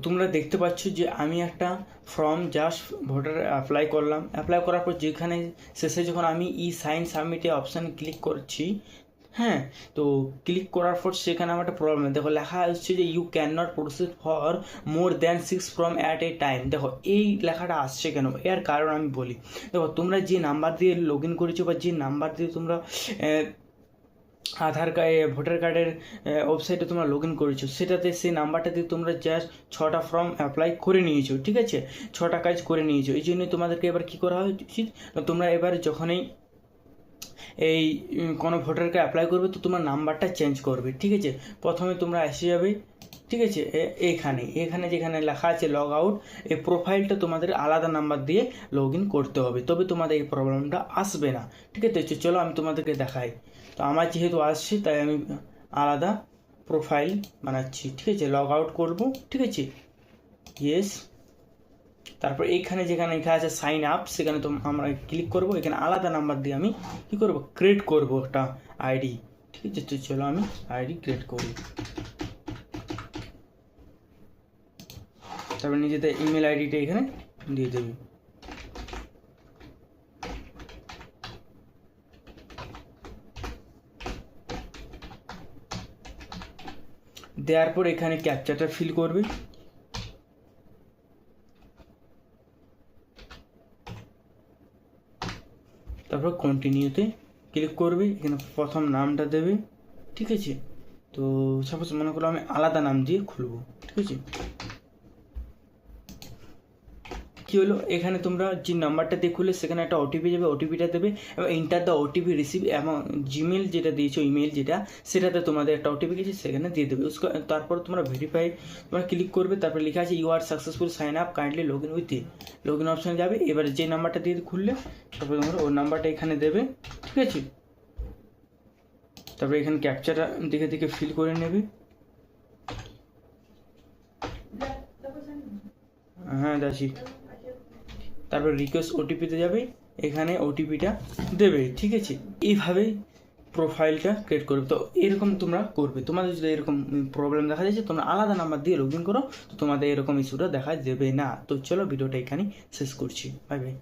তোমরা দেখতে পাচ্ছ যে আমি একটা ফর্ম জাস্ট ভোটার অ্যাপ্লাই করলাম। অ্যাপ্লাই করার পর যেখানে শেষে যখন আমি ই সাইন সাবমিটে অপশানে ক্লিক করছি, হ্যাঁ, তো ক্লিক করার পর সেখানে আমার একটা প্রবলেম, দেখো লেখা আসছে যে you can not proceed for more than 6 form at a time. দেখো এই লেখাটা আসছে কেন, এর কারণ আমি বলি। দেখো তোমরা যে নাম্বার দিয়ে লগ ইন করেছো বা যে নাম্বার দিয়ে তোমরা আধার কার্ড ভোটার কার্ডের ওয়েবসাইটে তোমরা লগ ইন করেছো, সেটাতে সেই নাম্বারটা দিয়ে তোমরা জাস্ট 6টা ফর্ম অ্যাপ্লাই করে নিয়েছো, ঠিক আছে, 6টা কাজ করে নিয়েছো। এই জন্যই তোমাদেরকে এবার কী করা উচিত, তোমরা এবার যখনই এই কোনো ভোটারকে অ্যাপ্লাই করবে তো তোমার নাম্বারটা চেঞ্জ করবে, ঠিক আছে। প্রথমে তোমরা এসে যাবে, ঠিক আছে, এখানে যেখানে লেখা আছে লগ আউট, এই প্রোফাইলটা তোমাদের আলাদা নাম্বার দিয়ে লগ ইন করতে হবে, তবে তোমাদের এই প্রবলেমটা আসবে না, ঠিক আছে। চলো আমি তোমাদেরকে দেখাই। তো আমার যেহেতু আসছে তাই আমি আলাদা প্রোফাইল বানাচ্ছি, ঠিক আছে। লগ আউট করবো, ঠিক আছে, ইয়েস। তারপর এইখানে যেখানে লেখা আছে সাইন আপ, সেখানে তো আমরা ক্লিক করবো। এখানে আলাদা নাম্বার দিয়ে আমি কী করবো, ক্রিয়েট করবো একটা আইডি, ঠিক আছে। তো চলো আমি আইডি ক্রিয়েট করি। তারপর নিজেদের ইমেল আইডিটা এখানে দিয়ে দেবে। দেওয়ার পর এখানে ক্যাপচাটা ফিল করবে। তারপর কন্টিনিউতে ক্লিক করবে। এখানে প্রথম নামটা দেবে, ঠিক আছে। তো সাপোজ মনে করো আমি আলাদা নাম দিয়ে খুলবো, ঠিক আছে। কী হলো, এখানে তোমরা যে নাম্বারটা দিয়ে খুলে সেখানে একটা ওটিপি যাবে, ওটিপিটা দেবে এবং ইন্টার দ্য ওটিপি রিসিভ, এবং জিমেল যেটা দিয়েছো ইমেল যেটা, সেটাতে তোমাদের একটা ওটিপি গেছে সেখানে দিয়ে দেবে। তারপর তোমরা ভেরিফাই তোমরা ক্লিক করবে। তারপর লেখা আছে you are successful sign up, kindly log in with log in অপশানে যাবে। এবার যে নাম্বারটা দিয়ে খুললে তারপর তোমরা ওই নাম্বারটা এখানে দেবে, ঠিক আছে। তারপরে এখানে ক্যাপচাটা দেখে দেখে ফিল করে নেবে। হ্যাঁ দাসি। তারপর রিকোয়েস্ট ওটিপিতে যাবে, এখানে ওটিপিটা দেবে, ঠিক আছে। এইভাবেই প্রোফাইলটা ক্রিয়েট করবে। তো এরকম তোমরা করবে। তোমাদের যদি এরকম প্রবলেম দেখা যাচ্ছে, তোমরা আলাদা নাম্বার দিয়ে লগ ইন করো, তো তোমাদের এরকম ইস্যুটা দেখা দেবে না। তো চলো ভিডিওটা এখানেই শেষ করছি। Bye bye.